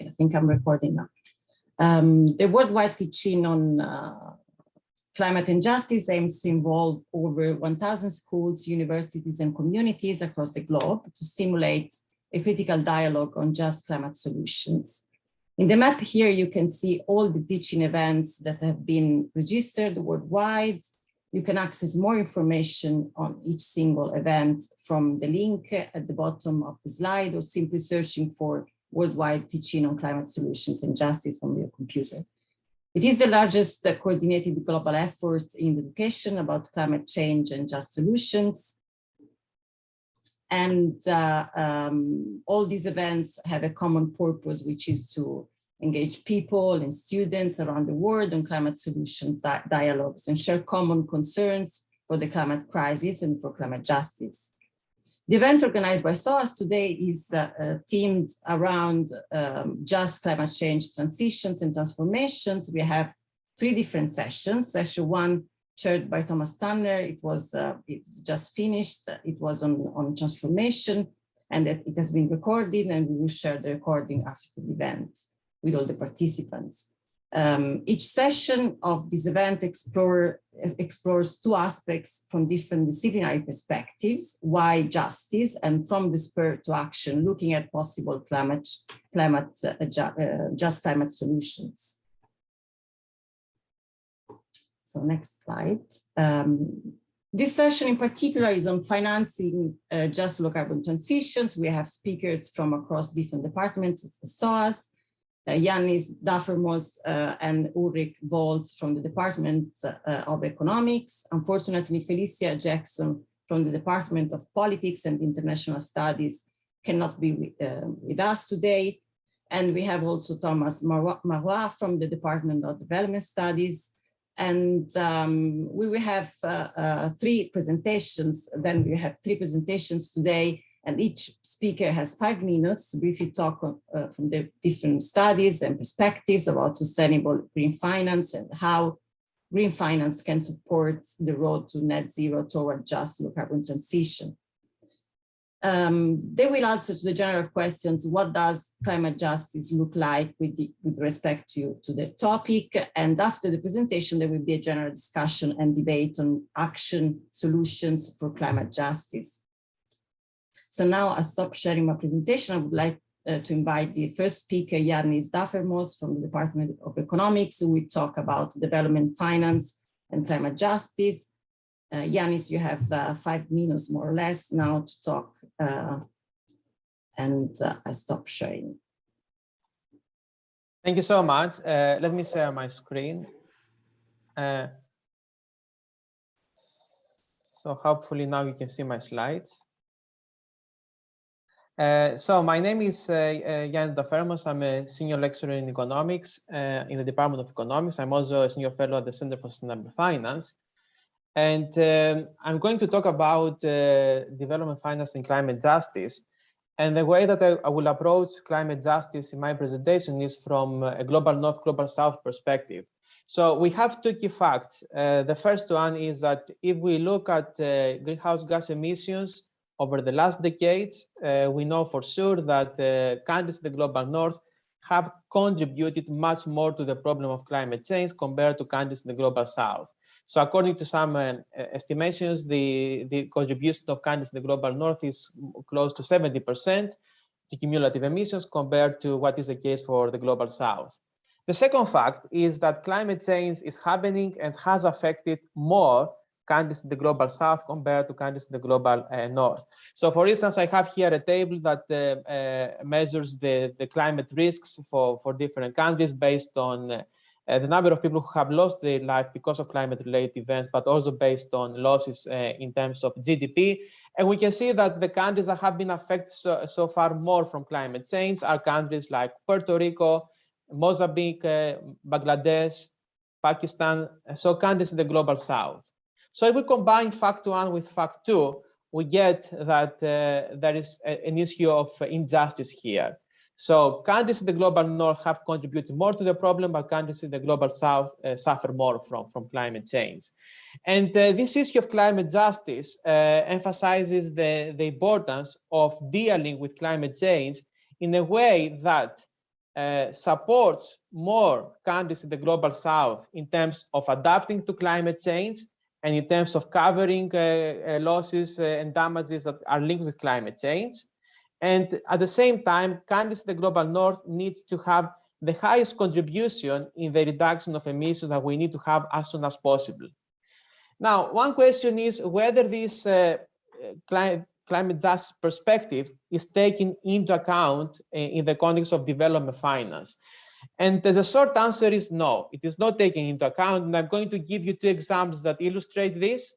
I think I'm recording now. The worldwide teach-in on climate and justice aims to involve over 1,000 schools, universities, and communities across the globe to stimulate a critical dialogue on just climate solutions. In the map here, you can see all the teaching events that have been registered worldwide. You can access more information on each single event from the link at the bottom of the slide, or simply searching for worldwide teaching on climate solutions and justice from your computer. It is the largest coordinated global effort in education about climate change and just solutions. And all these events have a common purpose, which is to engage people and students around the world on climate solutions dialogues and share common concerns for the climate crisis and for climate justice. The event organized by SOAS today is themed around just climate change transitions and transformations. We have 3 different sessions. Session 1, chaired by Thomas Tanner, it's just finished. It was on transformation, and it has been recorded, and we will share the recording after the event with all the participants. Each session of this event explores 2 aspects from different disciplinary perspectives: why justice, and from the spur to action, looking at possible just climate solutions. So next slide. This session in particular is on financing just low carbon transitions. We have speakers from across different departments at SOAS. Yannis Dafermos and Ulrich Volz from the Department of Economics. Unfortunately, Felicia Jackson from the Department of Politics and International Studies cannot be with us today. And we have also Thomas Marois from the Department of Development Studies. And we will have 3 presentations. Then we have 3 presentations today, and each speaker has 5 minutes to briefly talk from the different studies and perspectives about sustainable green finance and how green finance can support the road to net zero toward just low carbon transition. They will answer to the general questions: what does climate justice look like with respect to the topic? And after the presentation, there will be a general discussion and debate on action solutions for climate justice. So now I stop sharing my presentation. I would like to invite the first speaker, Yannis Dafermos from the Department of Economics, who will talk about development finance and climate justice. Yannis, you have 5 minutes more or less now to talk, and I stop sharing. Thank you so much. Let me share my screen. So hopefully now you can see my slides. So my name is Yannis Dafermos. I'm a senior lecturer in economics in the Department of Economics. I'm also a senior fellow at the Center for Sustainable Finance. And I'm going to talk about development finance and climate justice. And the way that I will approach climate justice in my presentation is from a global north, global south perspective. So we have 2 key facts. The first one is that if we look at greenhouse gas emissions over the last decades, we know for sure that countries in the global north have contributed much more to the problem of climate change compared to countries in the global south. So according to some estimations, the contribution of countries in the global north is close to 70% to cumulative emissions compared to what is the case for the global south. The second fact is that climate change is happening and has affected more countries in the global south compared to countries in the global north. So for instance, I have here a table that measures the climate risks for different countries based on the number of people who have lost their life because of climate-related events, but also based on losses in terms of GDP. And we can see that the countries that have been affected so far more from climate change are countries like Puerto Rico, Mozambique, Bangladesh, Pakistan, so countries in the global south. So if we combine fact 1 with fact 2, we get that there is an issue of injustice here. So countries in the global north have contributed more to the problem, but countries in the global south suffer more from climate change. And this issue of climate justice emphasizes the importance of dealing with climate change in a way that supports more countries in the global south in terms of adapting to climate change and in terms of covering losses and damages that are linked with climate change. And at the same time, countries in the global north need to have the highest contribution in the reduction of emissions that we need to have as soon as possible. Now, one question is whether this climate justice perspective is taken into account in the context of development finance. And the short answer is no, it is not taken into account. And I'm going to give you two examples that illustrate this.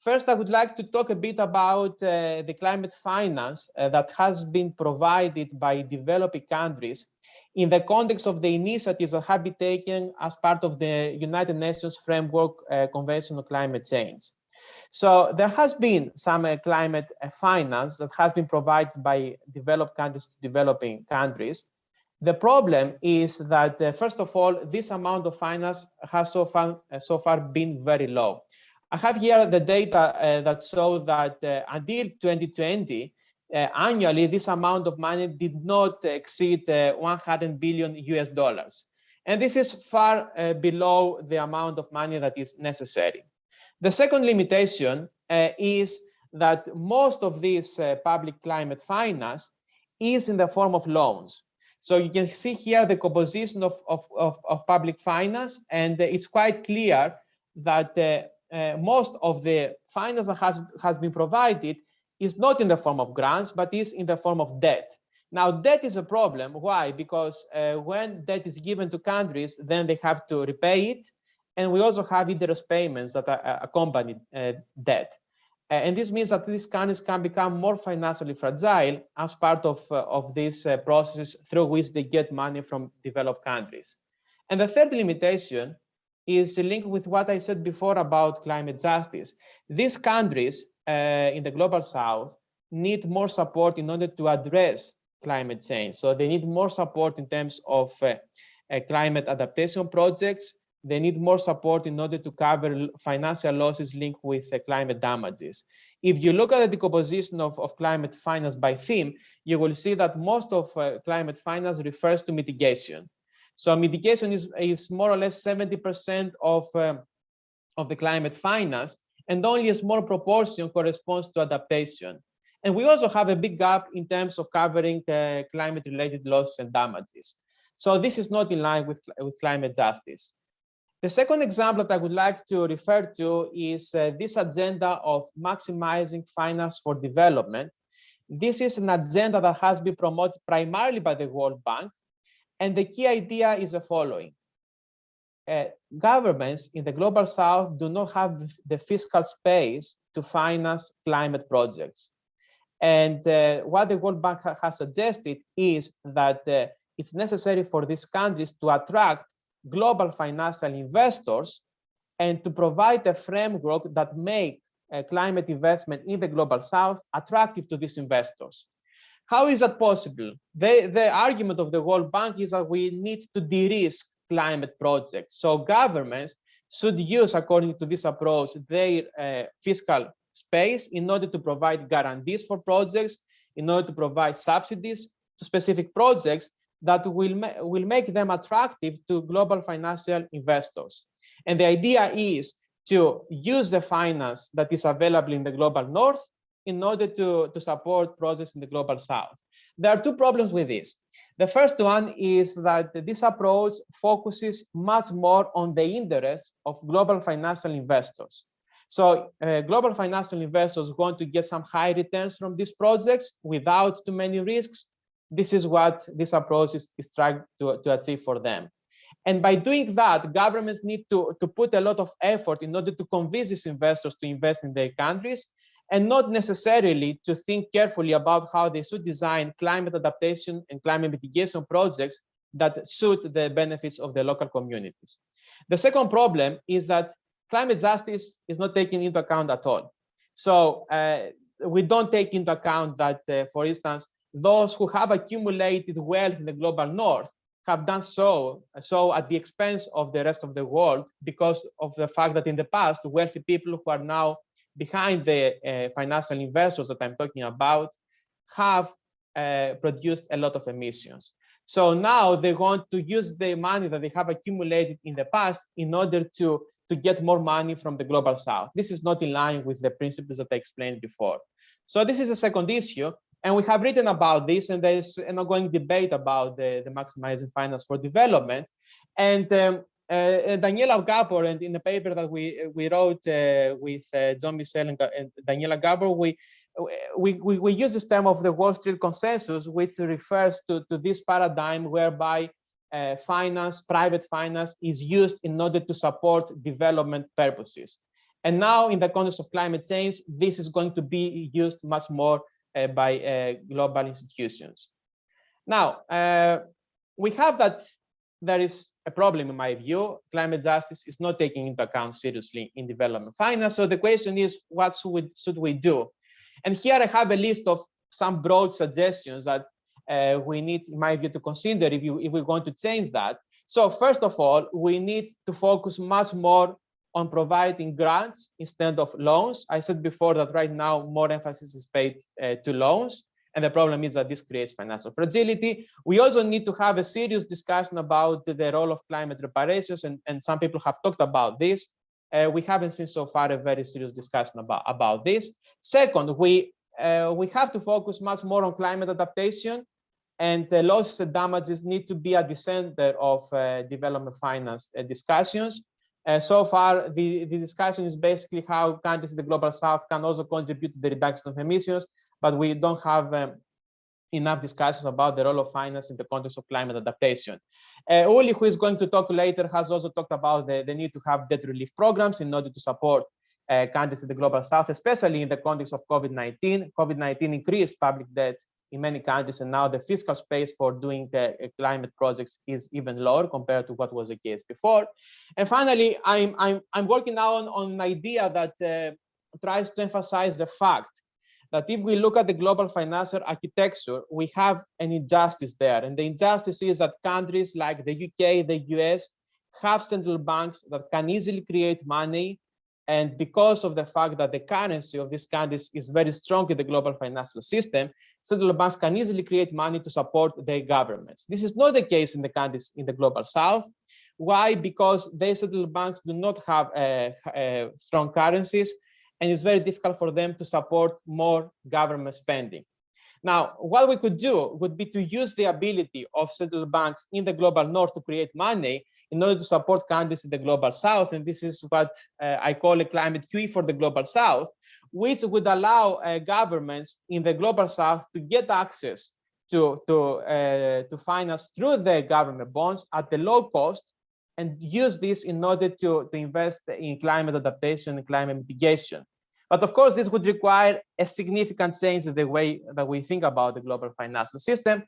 First, I would like to talk a bit about the climate finance that has been provided by developing countries in the context of the initiatives that have been taken as part of the United Nations Framework Convention on Climate Change. So there has been some climate finance that has been provided by developed countries to developing countries. The problem is that, first of all, this amount of finance has so far been very low. I have here the data that show that until 2020, annually, this amount of money did not exceed 100 billion US dollars. And this is far below the amount of money that is necessary. The second limitation is that most of this public climate finance is in the form of loans. So you can see here the composition of public finance, and it's quite clear that most of the finance that has been provided is not in the form of grants, but is in the form of debt. Now, debt is a problem. Why? Because when debt is given to countries, then they have to repay it. And we also have interest payments that accompany debt. And this means that these countries can become more financially fragile as part of these processes through which they get money from developed countries. And the third limitation is linked with what I said before about climate justice. These countries in the global south need more support in order to address climate change. So they need more support in terms of climate adaptation projects. They need more support in order to cover financial losses linked with climate damages. If you look at the decomposition of climate finance by theme, you will see that most of climate finance refers to mitigation. So mitigation is more or less 70% of the climate finance, and only a small proportion corresponds to adaptation. And we also have a big gap in terms of covering climate-related losses and damages. So this is not in line with climate justice. The second example that I would like to refer to is this agenda of maximizing finance for development. This is an agenda that has been promoted primarily by the World Bank. And the key idea is the following. Governments in the global south do not have the fiscal space to finance climate projects. And what the World Bank has suggested is that it's necessary for these countries to attract global financial investors and to provide a framework that make climate investment in the global south attractive to these investors. How is that possible? The argument of the World Bank is that we need to de-risk climate projects. So governments should use, according to this approach, their fiscal space in order to provide guarantees for projects, in order to provide subsidies to specific projects that will make them attractive to global financial investors. And the idea is to use the finance that is available in the global north in order to support projects in the global south. There are two problems with this. The first one is that this approach focuses much more on the interests of global financial investors. So global financial investors want to get some high returns from these projects without too many risks. This is what this approach is trying to achieve for them. And by doing that, governments need to put a lot of effort in order to convince these investors to invest in their countries, and not necessarily to think carefully about how they should design climate adaptation and climate mitigation projects that suit the benefits of the local communities. The second problem is that climate justice is not taken into account at all. So we don't take into account that, for instance, those who have accumulated wealth in the global north have done so at the expense of the rest of the world, because of the fact that in the past, wealthy people who are now behind the financial investors that I'm talking about have produced a lot of emissions. So now they want to use the money that they have accumulated in the past in order to get more money from the global south. This is not in line with the principles that I explained before. So this is a second issue. And we have written about this, and there's an ongoing debate about the maximizing finance for development. And Daniela Gabor, and in the paper that we wrote with John Michel and Daniela Gabor, we use this term of the Wall Street consensus, which refers to this paradigm whereby private finance is used in order to support development purposes. And now in the context of climate change, this is going to be used much more by global institutions. Now, we have that there is a problem in my view. Climate justice is not taken into account seriously in development finance. So the question is, what should we do? And here I have a list of some broad suggestions that we need, in my view, to consider if we're going to change that. So first of all, we need to focus much more on providing grants instead of loans. I said before that right now more emphasis is paid to loans, and the problem is that this creates financial fragility. We also need to have a serious discussion about the role of climate reparations, and some people have talked about this. We haven't seen so far a very serious discussion about this. Second, we have to focus much more on climate adaptation, and the losses and damages need to be at the center of development finance discussions. So far, the discussion is basically how countries in the global south can also contribute to the reduction of emissions, but we don't have enough discussions about the role of finance in the context of climate adaptation. Uli, who is going to talk later, has also talked about the need to have debt relief programs in order to support countries in the global south, especially in the context of COVID-19. COVID-19 increased public debt in many countries, and now the fiscal space for doing climate projects is even lower compared to what was the case before. And finally, I'm working now on an idea that tries to emphasize the fact that if we look at the global financial architecture, we have an injustice there. And the injustice is that countries like the UK, the US, have central banks that can easily create money. And because of the fact that the currency of these countries is very strong in the global financial system, central banks can easily create money to support their governments. This is not the case in the countries in the global south. Why? Because their central banks do not have strong currencies, and it's very difficult for them to support more government spending. Now, what we could do would be to use the ability of central banks in the global north to create money in order to support countries in the global south. And this is what I call a climate QE for the global south, which would allow governments in the global south to get access to finance through their government bonds at a low cost, and use this in order to invest in climate adaptation and climate mitigation. But of course, this would require a significant change in the way that we think about the global financial system.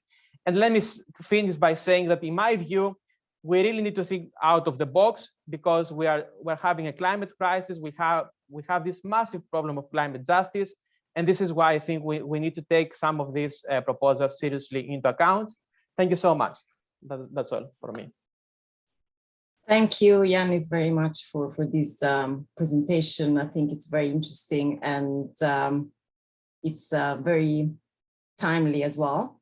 And let me finish by saying that in my view, we really need to think out of the box, because we're having a climate crisis. We have this massive problem of climate justice. And this is why I think we need to take some of these proposals seriously into account. Thank you so much. That's all for me. Thank you, Yannis, very much for this presentation. I think it's very interesting, and it's very timely as well.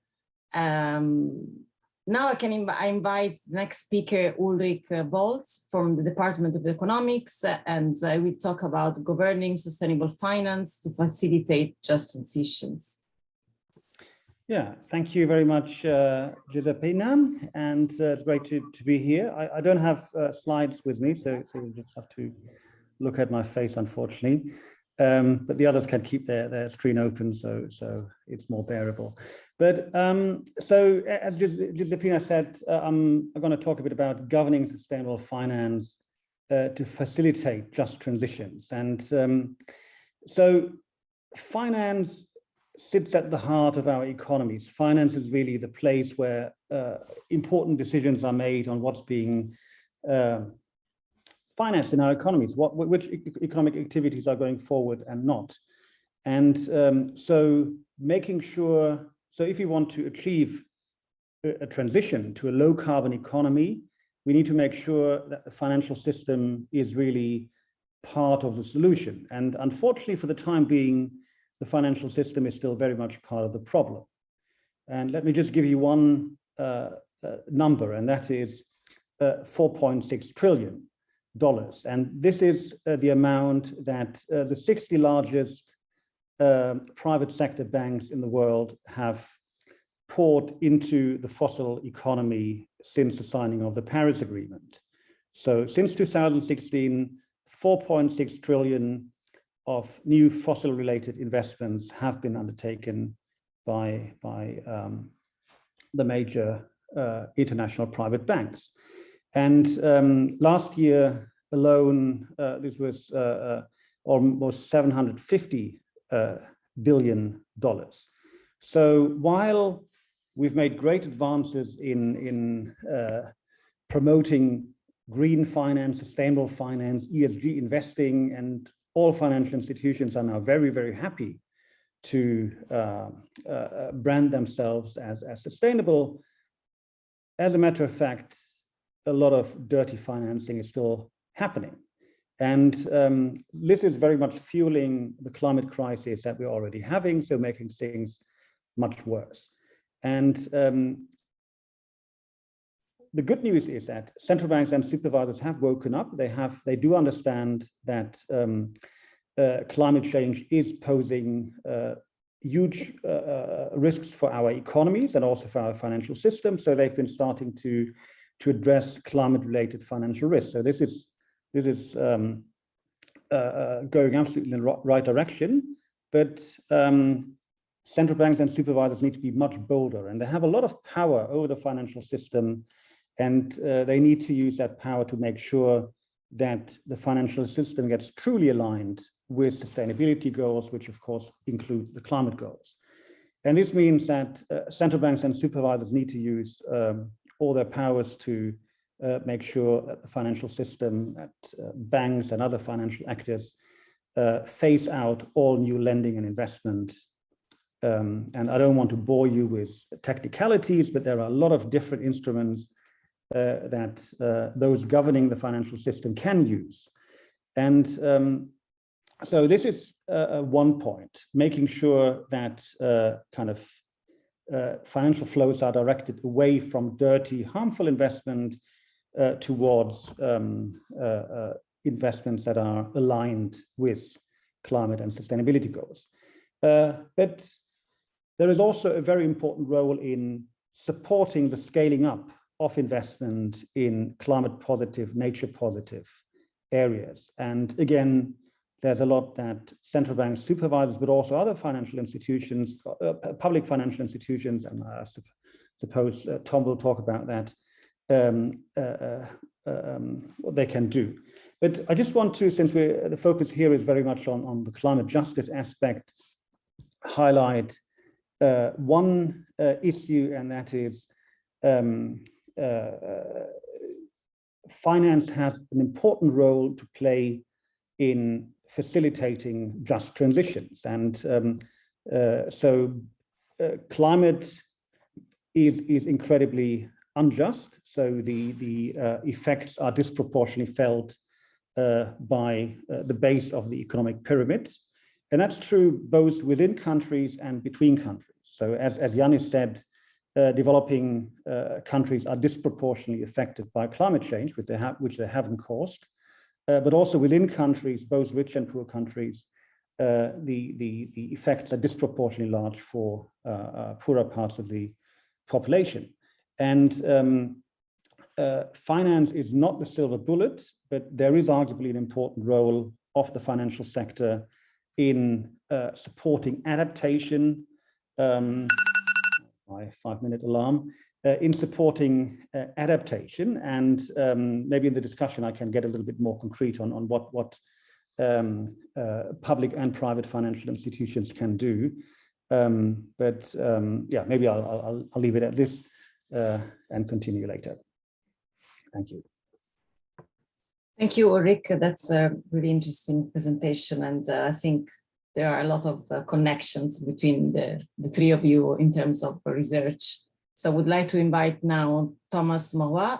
Now I invite the next speaker, Ulrich Volz from the Department of Economics, and I will talk about governing sustainable finance to facilitate just transitions. Yeah, thank you very much, Giuseppina, and it's great to be here. I don't have slides with me, so you just have to look at my face, unfortunately. But the others can keep their screen open, so it's more bearable. But so as Giuseppina said, I'm going to talk a bit about governing sustainable finance to facilitate just transitions. And so finance sits at the heart of our economies. Finance is really the place where important decisions are made on what's being financed in our economies, which economic activities are going forward and not. And so making sure, so if you want to achieve a transition to a low carbon economy, we need to make sure that the financial system is really part of the solution. And unfortunately, for the time being, the financial system is still very much part of the problem. And let me just give you one number, and that is $4.6 trillion. And this is the amount that the 60 largest private sector banks in the world have poured into the fossil economy since the signing of the Paris Agreement. So since 2016, 4.6 trillion of new fossil-related investments have been undertaken by the major international private banks. And last year alone, this was almost $750 billion. So while we've made great advances in promoting green finance, sustainable finance, ESG investing, and all financial institutions are now very, very happy to brand themselves as sustainable. As a matter of fact, a lot of dirty financing is still happening. And this is very much fueling the climate crisis that we're already having, so making things much worse. And the good news is that central banks and supervisors have woken up. They do understand that climate change is posing huge risks for our economies and also for our financial system. So they've been starting to address climate-related financial risks. So this is going absolutely in the right direction, but central banks and supervisors need to be much bolder, and they have a lot of power over the financial system, and they need to use that power to make sure that the financial system gets truly aligned with sustainability goals, which of course include the climate goals. And this means that central banks and supervisors need to use all their powers to make sure that the financial system, that banks and other financial actors phase out all new lending and investment. And I don't want to bore you with technicalities, but there are a lot of different instruments that those governing the financial system can use. And so this is one point, making sure that financial flows are directed away from dirty, harmful investment towards investments that are aligned with climate and sustainability goals. But there is also a very important role in supporting the scaling up of investment in climate positive, nature positive areas. And again, there's a lot that central bank supervisors, but also other financial institutions, public financial institutions, and I suppose Tom will talk about that, what they can do. But I just want to, since the focus here is very much on the climate justice aspect, highlight one issue, and that is finance has an important role to play in facilitating just transitions. And so climate is incredibly unjust. So the effects are disproportionately felt by the base of the economic pyramid. And that's true both within countries and between countries. So as Yannis said, developing countries are disproportionately affected by climate change, which they haven't caused. But also within countries, both rich and poor countries, the effects are disproportionately large for poorer parts of the population. And finance is not the silver bullet, but there is arguably an important role of the financial sector in supporting adaptation, my 5-minute alarm, in supporting adaptation. And maybe in the discussion I can get a little bit more concrete on what public and private financial institutions can do. But yeah, maybe I'll leave it at this and continue later. Thank you. Thank you, Ulrich. That's a really interesting presentation, and I think there are a lot of connections between the three of you in terms of research. So I would like to invite now Thomas Marois.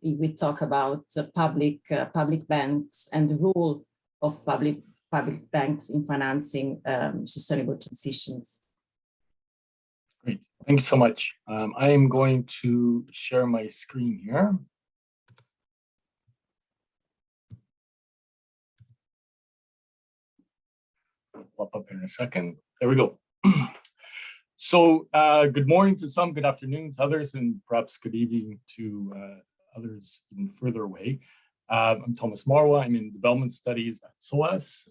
He will talk about public banks and the role of public banks in financing sustainable transitions. Great. Thanks so much. I am going to share my screen here. Pop up here in a second. There we go. So good morning to some, good afternoon to others, and perhaps good evening to others even further away. I'm Thomas Marwa. I'm in development studies at SOAS.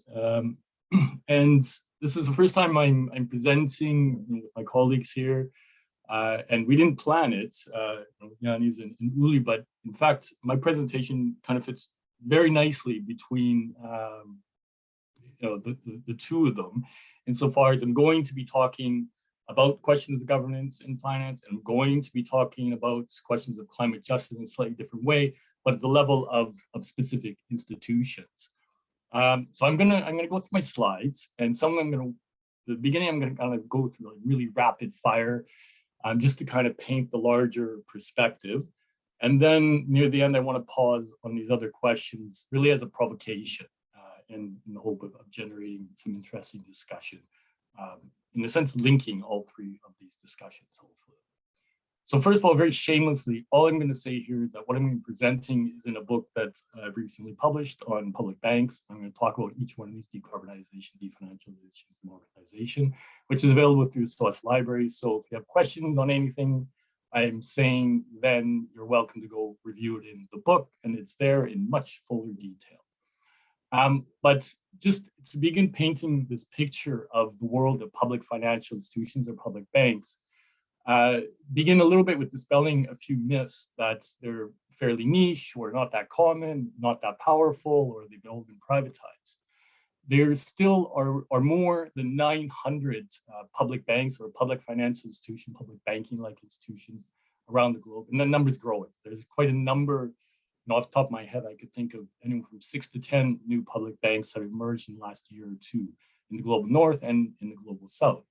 And this is the first time I'm presenting with my colleagues here. And we didn't plan it, Yannis and Uli, but in fact, my presentation kind of fits very nicely between the two of them, insofar as I'm going to be talking about questions of governance and finance, and I'm going to be talking about questions of climate justice in a slightly different way, but at the level of specific institutions. So I'm gonna go through my slides, and some of them the beginning I'm gonna kind of go through like really rapid fire, just to kind of paint the larger perspective. And then near the end, I want to pause on these other questions, really as a provocation, in the hope of generating some interesting discussion, in a sense, linking all three of these discussions, hopefully. So first of all, very shamelessly, all I'm going to say here is that what I'm going to be presenting is in a book that I've recently published on public banks. I'm going to talk about each one of these: decarbonization, definancialization, and mobilization, which is available through SOAS library. So if you have questions on anything I'm saying, then you're welcome to go review it in the book, and it's there in much fuller detail. But just to begin painting this picture of the world of public financial institutions or public banks, begin a little bit with dispelling a few myths that they're fairly niche or not that common, not that powerful, or they've all been privatized. There still are more than 900 public banks or public financial institutions, public banking-like institutions around the globe, and the number's growing. There's quite a number. And off the top of my head, I could think of anywhere from 6 to 10 new public banks that have emerged in the last year or two in the global north and in the global south.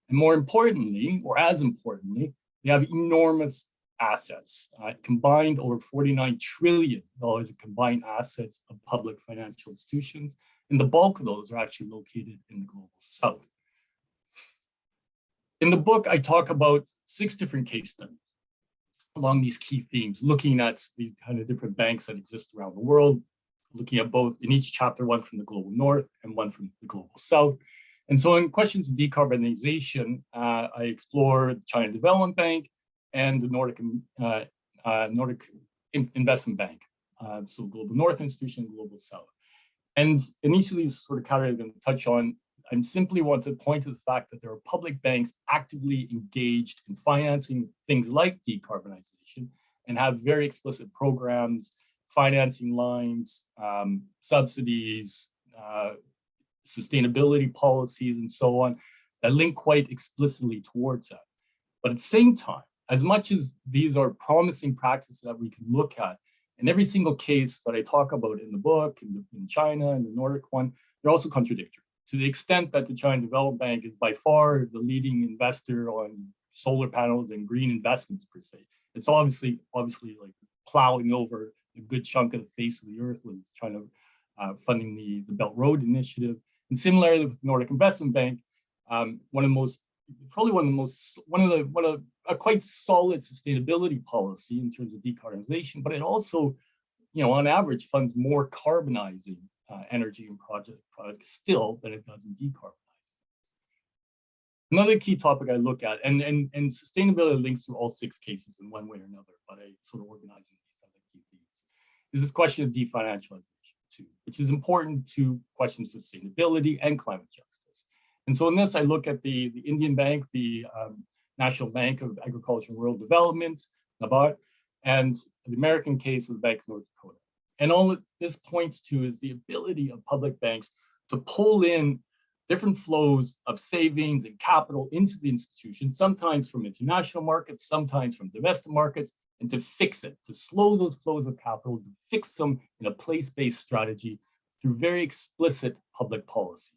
And more importantly, or as importantly, they have enormous assets, combined over $49 trillion in combined assets of public financial institutions. And the bulk of those are actually located in the global south. In the book, I talk about 6 different case studies along these key themes, looking at these kind of different banks that exist around the world, looking at both in each chapter, one from the global north and one from the global south. And so in questions of decarbonization, I explore the China Development Bank and the Nordic Investment Bank, so global north institution, global south. And in each of these sort of categories I'm going to touch on, I simply want to point to the fact that there are public banks actively engaged in financing things like decarbonization and have very explicit programs, financing lines, subsidies, sustainability policies, and so on, that link quite explicitly towards that. But at the same time, as much as these are promising practices that we can look at, in every single case that I talk about in the book, in China and the Nordic one, they're also contradictory. To the extent that the China Development Bank is by far the leading investor on solar panels and green investments per se, it's obviously like plowing over a good chunk of the face of the earth with China funding the Belt Road Initiative. And similarly with the Nordic Investment Bank, a quite solid sustainability policy in terms of decarbonization, but it also, on average, funds more carbonizing energy and products still than it does in decarbonizing. Another key topic I look at, and sustainability links to all 6 cases in one way or another, but I sort of organize in these other key themes, is this question of definancialization too, which is important to questions of sustainability and climate justice. And so in this, I look at the Indian Bank, the National Bank of Agriculture and Rural Development, NABARD, and the American case of the Bank of North Dakota. And all that this points to is the ability of public banks to pull in different flows of savings and capital into the institution, sometimes from international markets, sometimes from domestic markets, and to fix it, to slow those flows of capital, to fix them in a place-based strategy through very explicit public policy.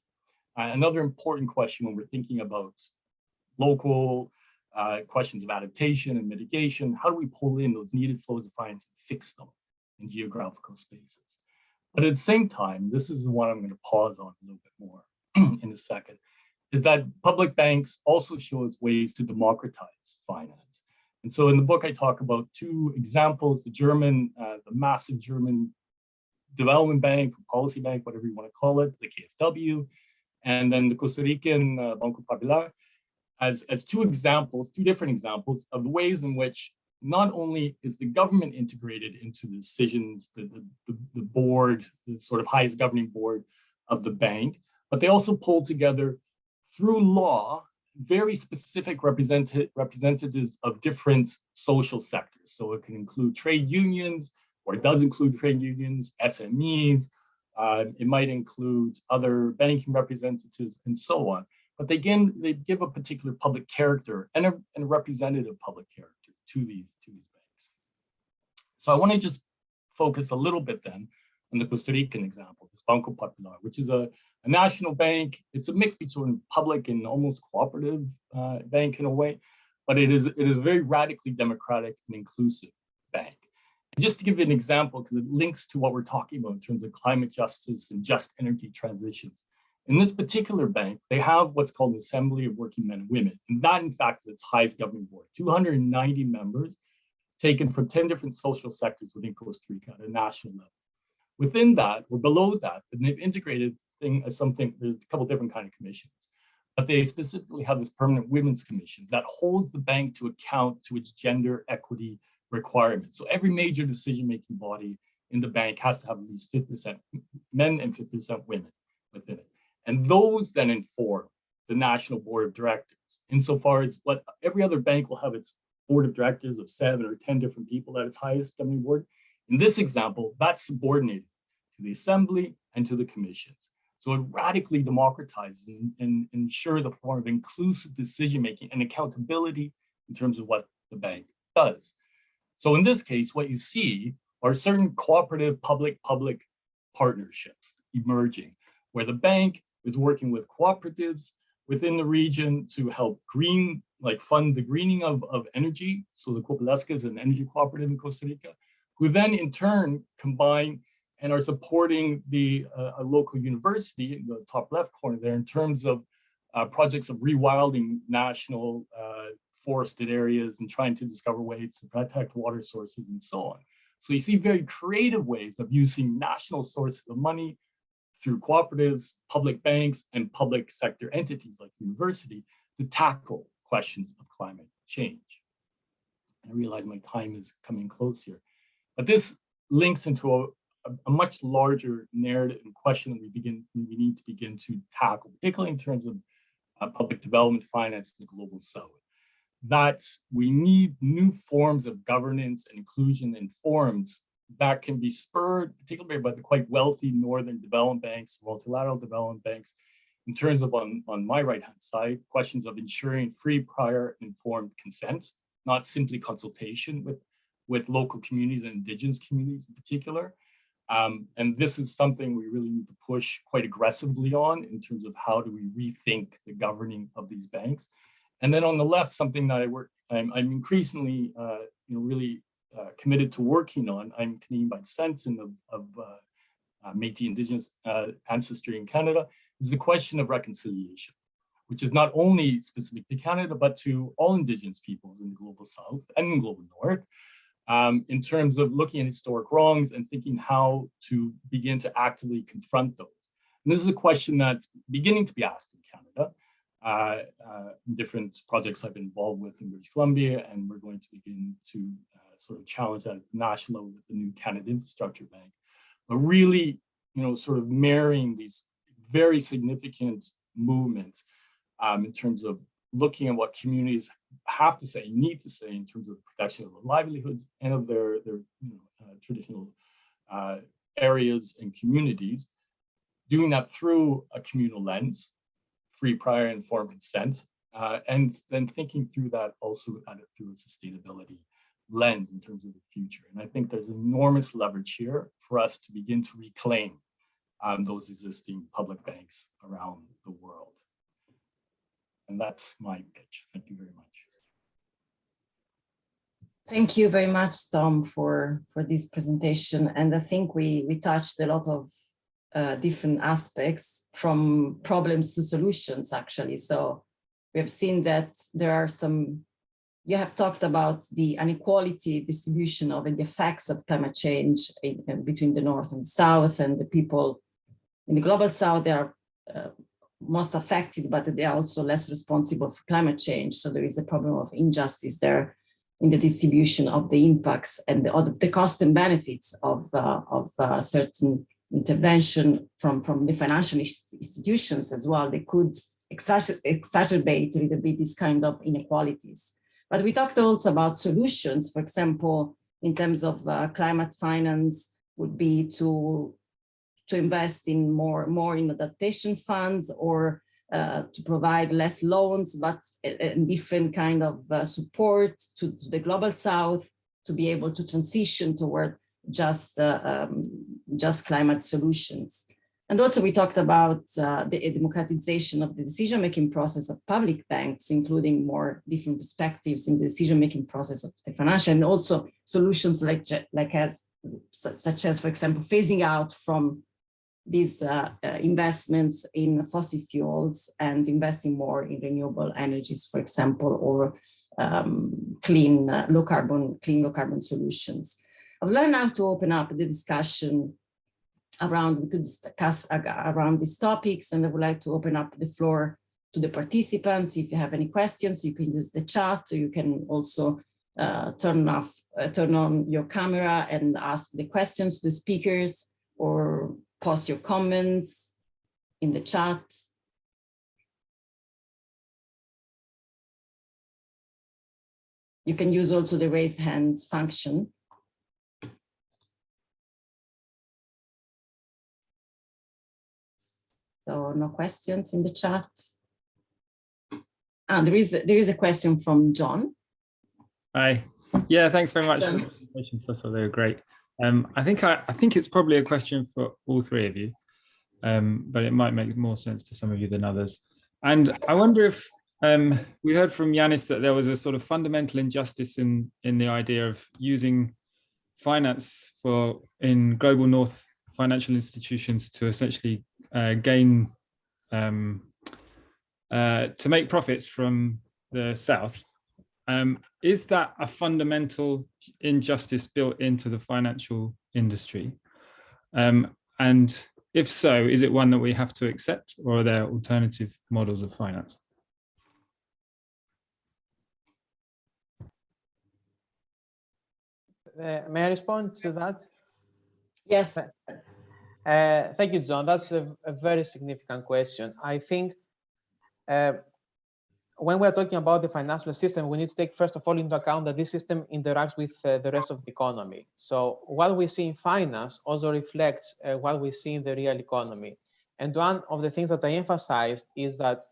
Another important question when we're thinking about local questions of adaptation and mitigation, how do we pull in those needed flows of finance and fix them in geographical spaces? But at the same time, this is the one I'm going to pause on a little bit more in a second, is that public banks also show us ways to democratize finance. And so in the book, I talk about two examples, the massive German development bank, policy bank, whatever you want to call it, the KfW, and then the Costa Rican Banco Popular, as two examples, two different examples of the ways in which not only is the government integrated into the decisions, the board, the sort of highest governing board of the bank, but they also pull together through law very specific representatives of different social sectors. So it can include trade unions, or it does include trade unions, SMEs, it might include other banking representatives and so on. But they give a particular public character and a representative public character to these banks. So I want to just focus a little bit then on the Costa Rican example, this Banco Popular, which is a national bank. It's a mix between public and almost cooperative bank in a way, but it is a very radically democratic and inclusive bank. And just to give you an example, because it links to what we're talking about in terms of climate justice and just energy transitions. In this particular bank, they have what's called an Assembly of Working Men and Women. And that, in fact, is its highest governing board, 290 members taken from 10 different social sectors within Costa Rica at a national level. Within that, or below that, and they've integrated thing as something, there's a couple different kind of commissions, but they specifically have this permanent women's commission that holds the bank to account to its gender equity requirements. So every major decision-making body in the bank has to have at least 50% men and 50% women within it. And those then inform the national board of directors, insofar as what every other bank will have its board of directors of 7 or 10 different people at its highest governing board. In this example, that's subordinated to the assembly and to the commissions. So it radically democratizes and ensures a form of inclusive decision-making and accountability in terms of what the bank does. So in this case, what you see are certain cooperative public-public partnerships emerging, where the bank is working with cooperatives within the region to help fund the greening of energy. So the Cooperative is an energy cooperative in Costa Rica, who then in turn combine and are supporting a local university in the top left corner there in terms of projects of rewilding national forested areas and trying to discover ways to protect water sources and so on. So you see very creative ways of using national sources of money through cooperatives, public banks, and public sector entities like university to tackle questions of climate change. I realize my time is coming close here, but this links into a much larger narrative and question that we need to begin to tackle, particularly in terms of public development finance in the global south. That we need new forms of governance and inclusion and forms that can be spurred, particularly by the quite wealthy northern development banks, multilateral development banks, in terms of, on my right-hand side, questions of ensuring free, prior, informed consent, not simply consultation with local communities and indigenous communities in particular. And this is something we really need to push quite aggressively on in terms of how do we rethink the governing of these banks. And then on the left, something that I'm increasingly really committed to working on. I'm Canadian by descent and of Métis Indigenous ancestry in Canada, is the question of reconciliation, which is not only specific to Canada, but to all Indigenous peoples in the global south and in the global north, in terms of looking at historic wrongs and thinking how to begin to actively confront those. And this is a question that's beginning to be asked in Canada. Different projects I've been involved with in British Columbia, and we're going to begin to sort of challenge that at the national level with the new Canada Infrastructure Bank, but really, sort of marrying these very significant movements in terms of looking at what communities have to say, need to say in terms of protection of their livelihoods and of their traditional areas and communities, doing that through a communal lens, free, prior, informed consent, and then thinking through that also through a sustainability lens in terms of the future. And I think there's enormous leverage here for us to begin to reclaim those existing public banks around the world. And that's my pitch. Thank you very much. Thank you very much, Tom, for this presentation. And I think we touched a lot of different aspects, from problems to solutions, actually. So we have seen that there are some, you have talked about the inequality distribution of the effects of climate change between the North and South, and the people in the global South, they are most affected, but they are also less responsible for climate change. So there is a problem of injustice there in the distribution of the impacts and the cost and benefits of certain intervention from the financial institutions as well. They could exacerbate a little bit this kind of inequalities. But we talked also about solutions. For example, in terms of climate finance, would be to invest in more in adaptation funds, or to provide less loans, but a different kind of support to the global South to be able to transition toward just climate solutions. And also we talked about the democratization of the decision-making process of public banks, including more different perspectives in the decision-making process of the financial, and also solutions such as, for example, phasing out from these investments in fossil fuels and investing more in renewable energies, for example, or clean low carbon solutions. I would like now to open up the discussion around, we could discuss around these topics, and I would like to open up the floor to the participants. If you have any questions, you can use the chat, or you can also turn on your camera and ask the questions to the speakers, or post your comments in the chat. You can use also the raise hand function. So no questions in the chat. And there is a question from John. Hi. Yeah, thanks very much for the presentations. I thought they were great. I think it's probably a question for all three of you, but it might make more sense to some of you than others. And I wonder if we heard from Yannis that there was a sort of fundamental injustice in the idea of using finance in global North financial institutions to essentially gain to make profits from the South. Is that a fundamental injustice built into the financial industry? And if so, is it one that we have to accept, or are there alternative models of finance? May I respond to that? Yes. Thank you, John. That's a very significant question. I think when we're talking about the financial system, we need to take, first of all, into account that this system interacts with the rest of the economy. So what we see in finance also reflects what we see in the real economy. And one of the things that I emphasized is that,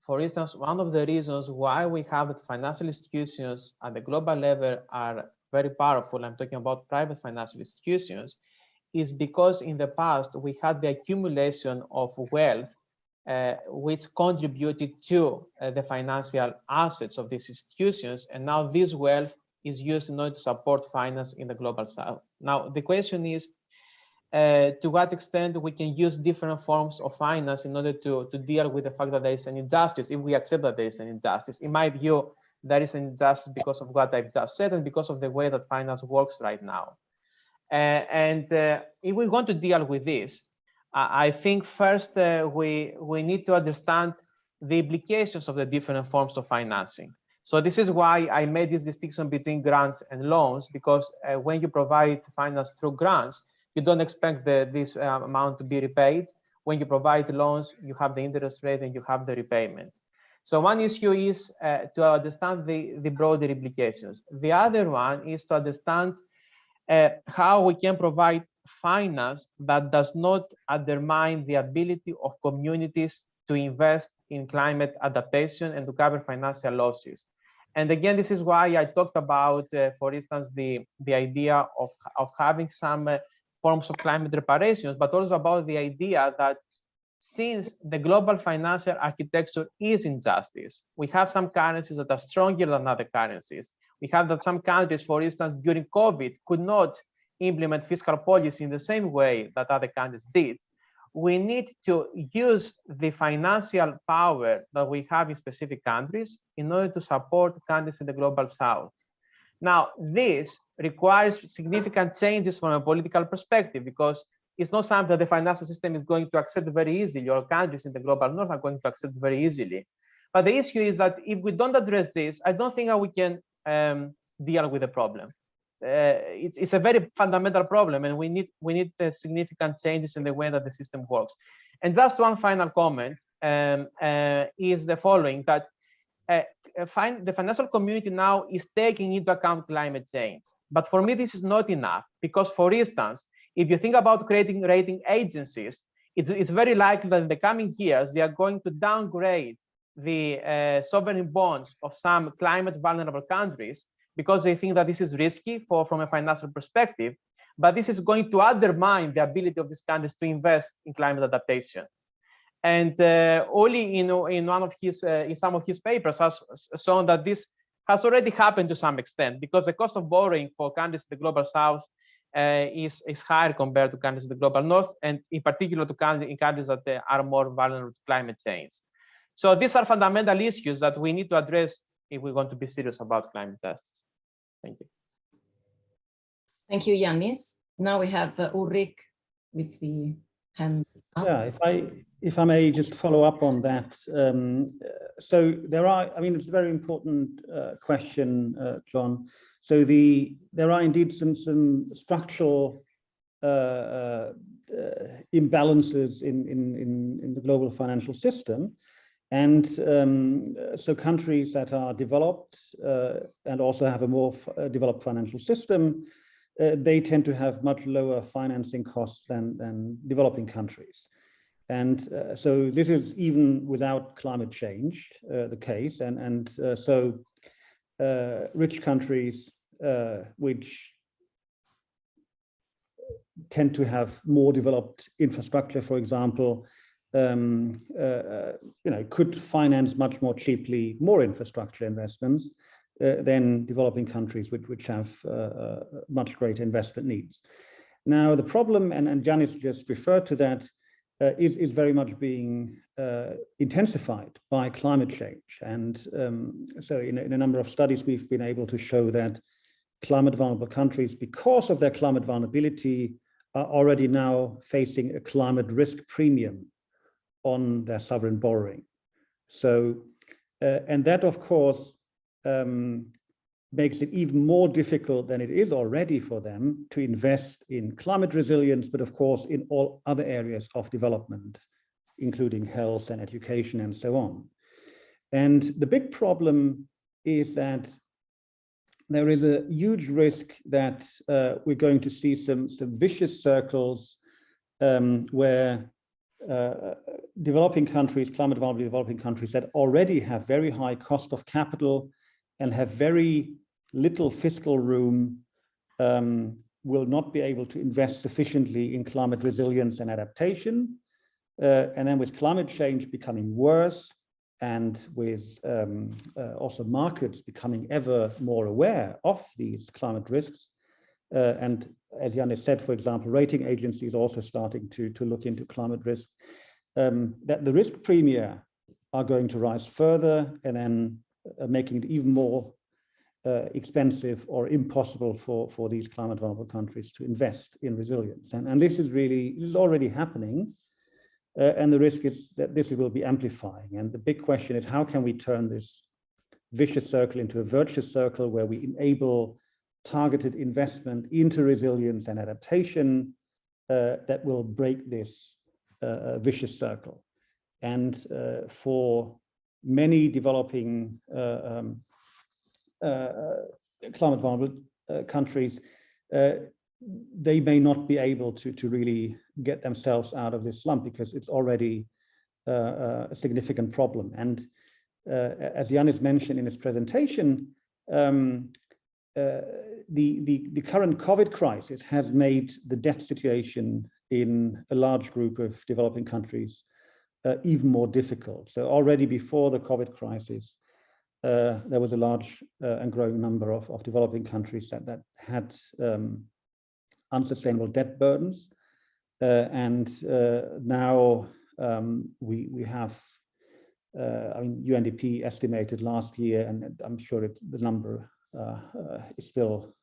for instance, one of the reasons why we have the financial institutions at the global level are very powerful, I'm talking about private financial institutions, is because in the past we had the accumulation of wealth which contributed to the financial assets of these institutions, and now this wealth is used in order to support finance in the global South. Now the question is, to what extent we can use different forms of finance in order to deal with the fact that there is an injustice, if we accept that there is an injustice. In my view, there is an injustice because of what I've just said and because of the way that finance works right now. If we want to deal with this, I think first we need to understand the implications of the different forms of financing. So this is why I made this distinction between grants and loans, because when you provide finance through grants, you don't expect this amount to be repaid. When you provide loans, you have the interest rate and you have the repayment. So one issue is to understand the broader implications. The other one is to understand how we can provide finance that does not undermine the ability of communities to invest in climate adaptation and to cover financial losses. And again, this is why I talked about, for instance, the idea of having some forms of climate reparations, but also about the idea that since the global financial architecture is injustice, we have some currencies that are stronger than other currencies. We have that some countries, for instance, during COVID, could not implement fiscal policy in the same way that other countries did, we need to use the financial power that we have in specific countries in order to support countries in the global south. Now, this requires significant changes from a political perspective, because it's not something that the financial system is going to accept very easily, or countries in the global north are going to accept very easily. But the issue is that if we don't address this, I don't think that we can deal with the problem. It's a very fundamental problem, and we need significant changes in the way that the system works. And just one final comment is the following: that the financial community now is taking into account climate change. But for me, this is not enough, because, for instance, if you think about creating rating agencies, it's very likely that in the coming years they are going to downgrade the sovereign bonds of some climate vulnerable countries, because they think that this is risky from a financial perspective, but this is going to undermine the ability of these countries to invest in climate adaptation. And Oli, in some of his papers, has shown that this has already happened to some extent, because the cost of borrowing for countries in the global south is higher compared to countries in the global north, and in particular to countries that are more vulnerable to climate change. So these are fundamental issues that we need to address if we want to be serious about climate justice. Thank you. Thank you, Yannis. Now we have Ulrich with the hand up. Yeah, if I may just follow up on that. So there are, I mean, it's a very important question, John. So there are indeed some structural imbalances in the global financial system. And so countries that are developed and also have a more developed financial system, they tend to have much lower financing costs than developing countries. And so this is even without climate change the case. And so rich countries which tend to have more developed infrastructure, for example, could finance much more cheaply more infrastructure investments than developing countries which have much greater investment needs. Now, the problem, and Yannis just referred to that, is very much being intensified by climate change. And so in a number of studies, we've been able to show that climate vulnerable countries, because of their climate vulnerability, are already now facing a climate risk premium on their sovereign borrowing. So, and that, of course, makes it even more difficult than it is already for them to invest in climate resilience, but of course in all other areas of development, including health and education and so on. And the big problem is that there is a huge risk that we're going to see some vicious circles where developing countries, climate vulnerable developing countries that already have very high cost of capital and have very little fiscal room will not be able to invest sufficiently in climate resilience and adaptation. And then with climate change becoming worse, and with also markets becoming ever more aware of these climate risks, and as Yannis said, for example, rating agencies also starting to look into climate risk, that the risk premia are going to rise further, and then making it even more expensive or impossible for these climate vulnerable countries to invest in resilience. And this is already happening. And the risk is that this will be amplifying. And the big question is, how can we turn this vicious circle into a virtuous circle where we enable targeted investment into resilience and adaptation that will break this vicious circle? And for many developing climate vulnerable countries, they may not be able to really get themselves out of this slump, because it's already a significant problem. And as Yannis mentioned in his presentation, the current COVID crisis has made the debt situation in a large group of developing countries even more difficult. So already before the COVID crisis, there was a large and growing number of developing countries that had unsustainable debt burdens. Now we have, I mean, UNDP estimated last year, and I'm sure the number is still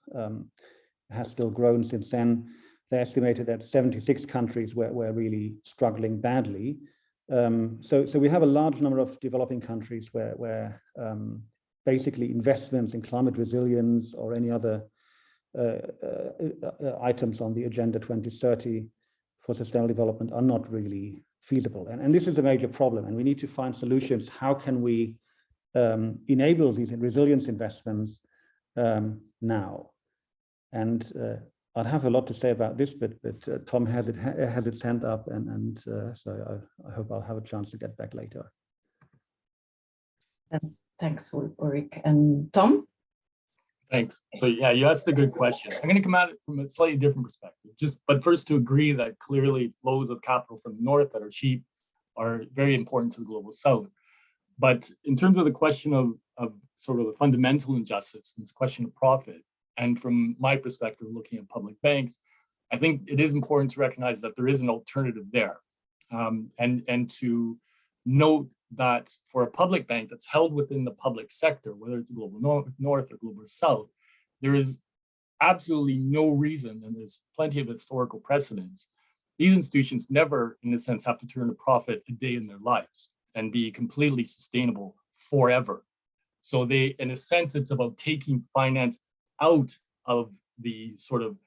has still grown since then. They estimated that 76 countries were really struggling badly. So we have a large number of developing countries where basically investments in climate resilience or any other items on the Agenda 2030 for sustainable development are not really feasible. And this is a major problem, and we need to find solutions. How can we enable these resilience investments now? And I'd have a lot to say about this, but Tom has its hand up, and so I hope I'll have a chance to get back later. Thanks, Ulrich. And Tom? Thanks. So yeah, you asked a good question. I'm going to come at it from a slightly different perspective. But first to agree that clearly flows of capital from the north that are cheap are very important to the global south. But in terms of the question of sort of the fundamental injustice, and this question of profit, and from my perspective, looking at public banks, I think it is important to recognize that there is an alternative there, and to note that for a public bank that's held within the public sector, whether it's global north or global south, there is absolutely no reason, and there's plenty of historical precedents. These institutions never, in a sense, have to turn a profit a day in their lives and be completely sustainable forever. So they, in a sense, it's about taking finance out of the sort of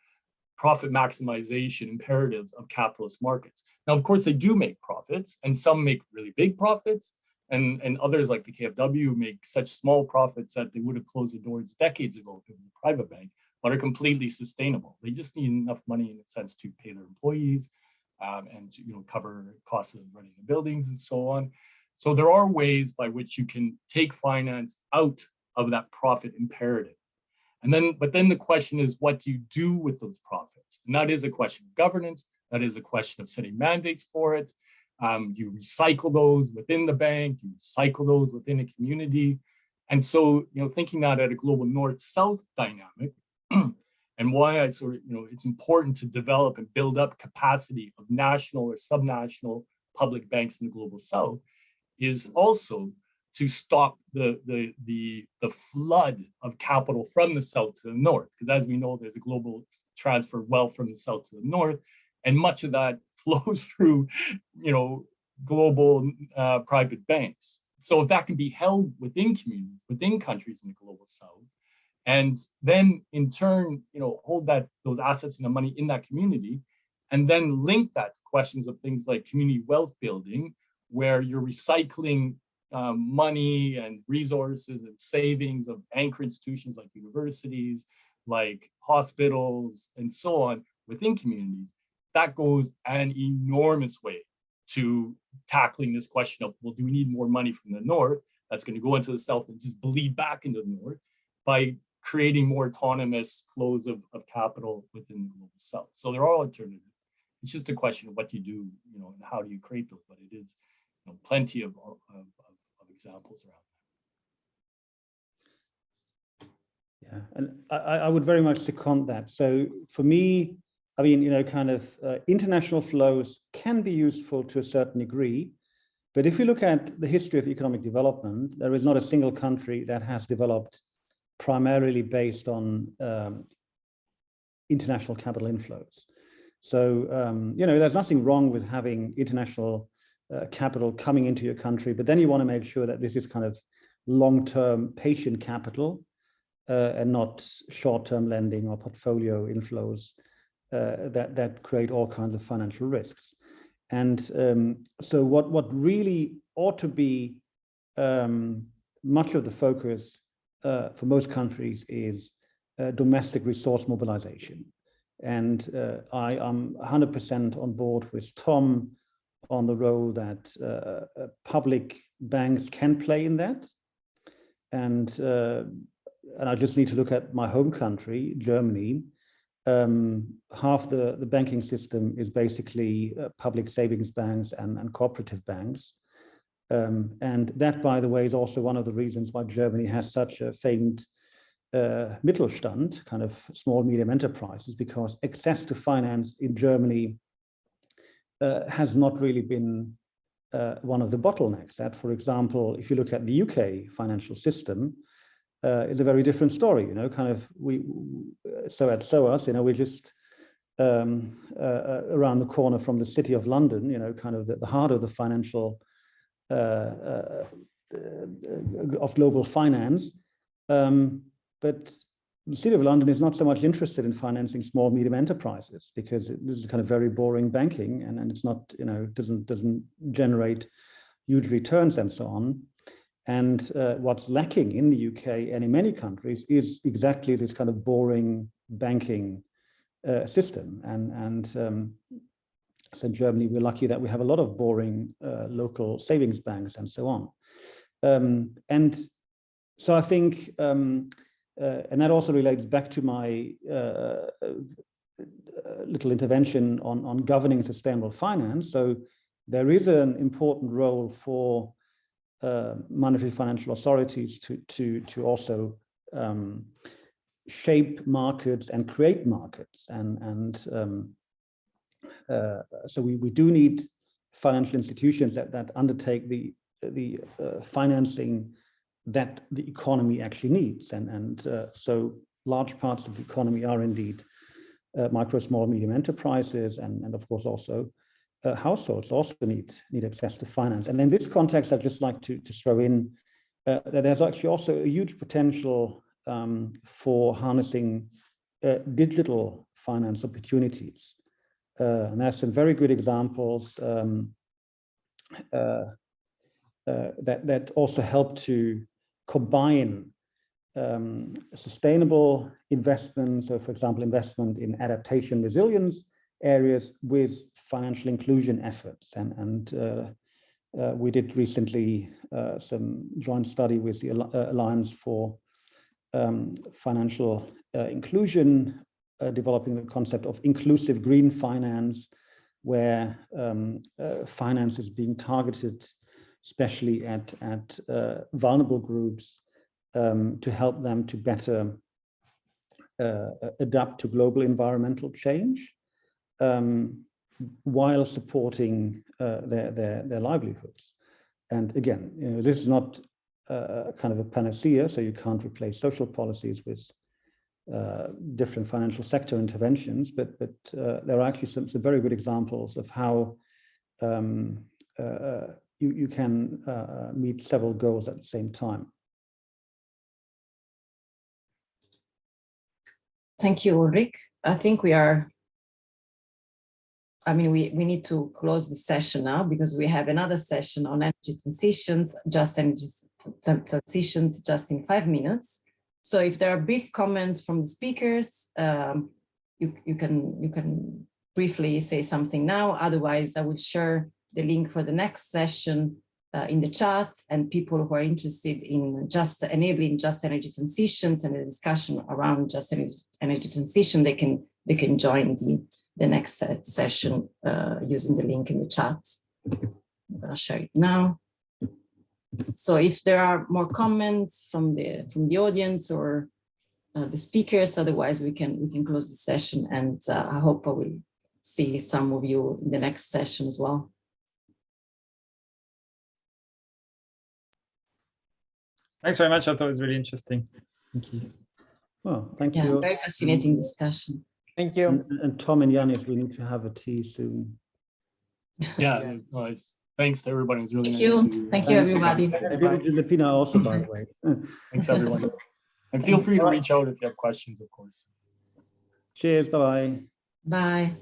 profit maximization imperatives of capitalist markets. Now, of course, they do make profits, and some make really big profits, and others like the KfW make such small profits that they would have closed the doors decades ago if it was a private bank, but are completely sustainable. They just need enough money, in a sense, to pay their employees and to, cover costs of running the buildings and so on. So there are ways by which you can take finance out of that profit imperative. But then the question is, what do you do with those profits? And that is a question of governance. That is a question of setting mandates for it. You recycle those within the bank, you recycle those within a community. And so, thinking that at a global north-south dynamic, and why I sort of, it's important to develop and build up capacity of national or subnational public banks in the global south, is also to stop the flood of capital from the south to the north. Because as we know, there's a global transfer of wealth from the south to the north, and much of that flows through, global private banks. So if that can be held within communities, within countries in the global south, and then in turn, hold those assets and the money in that community, and then link that to questions of things like community wealth building, where you're recycling money and resources and savings of anchor institutions like universities, like hospitals, and so on within communities, that goes an enormous way to tackling this question of, well, do we need more money from the north that's going to go into the south and just bleed back into the north by creating more autonomous flows of capital within the global south? So there are alternatives. It's just a question of what do you do, and how do you create those? But it is, plenty of examples around that. Yeah, and I would very much second that. So for me, I mean, international flows can be useful to a certain degree, but if you look at the history of economic development, there is not a single country that has developed primarily based on international capital inflows. So, there's nothing wrong with having international capital coming into your country, but then you want to make sure that this is kind of long-term patient capital and not short-term lending or portfolio inflows that create all kinds of financial risks. And so what really ought to be much of the focus for most countries is domestic resource mobilization. And I am 100% on board with Tom on the role that public banks can play in that. And I just need to look at my home country, Germany. Half the banking system is basically public savings banks and cooperative banks. And that, by the way, is also one of the reasons why Germany has such a famed Mittelstand, kind of small, medium enterprises, because access to finance in Germany has not really been one of the bottlenecks. That, for example, if you look at the UK financial system, is a very different story. You know, kind of so at SOAS, you know, we're just around the corner from the City of London. You know, kind of the heart of the financial of global finance. But the City of London is not so much interested in financing small, medium enterprises, because this is kind of very boring banking, and it's not, you know, doesn't generate huge returns and so on. And what's lacking in the UK and in many countries is exactly this kind of boring banking system. And so in Germany, we're lucky that we have a lot of boring local savings banks and so on. And so I think, and that also relates back to my little intervention on governing sustainable finance. So there is an important role for monetary financial authorities to also shape markets and create markets. And so we do need financial institutions that undertake the financing that the economy actually needs. And so large parts of the economy are indeed micro, small, medium enterprises, and of course also households also need access to finance. And in this context, I'd just like to throw in that there's actually also a huge potential for harnessing digital finance opportunities. And there's some very good examples that also help to combine sustainable investment, so for example, investment in adaptation resilience areas with financial inclusion efforts. And we did recently some joint study with the Alliance for Financial Inclusion, developing the concept of inclusive green finance, where finance is being targeted especially at vulnerable groups to help them to better adapt to global environmental change while supporting their livelihoods. And again, you know, this is not kind of a panacea, so you can't replace social policies with different financial sector interventions, but there are actually some very good examples of how you can meet several goals at the same time. Thank you, Ulrich. I think we need to close the session now, because we have another session on energy transitions, just energy transitions, just in 5 minutes. So if there are brief comments from the speakers, you can briefly say something now. Otherwise, I will share the link for the next session in the chat, and people who are interested in just enabling just energy transitions and the discussion around just energy transition, they can join the next session using the link in the chat. I'm going to share it now. So if there are more comments from the audience or the speakers, otherwise we can close the session, and I hope I will see some of you in the next session as well. Thanks very much. I thought it was really interesting. Thank you. Well, thank you. Very fascinating discussion. Thank you. And Tom and Yannis, we need to have a tea soon. Yeah, nice. Thanks to everybody. It was really Thank nice you. to Thank you, everybody. Filipina also, by the way. Thanks, everyone. And feel free to reach out if you have questions, of course. Cheers. Bye-bye. Bye.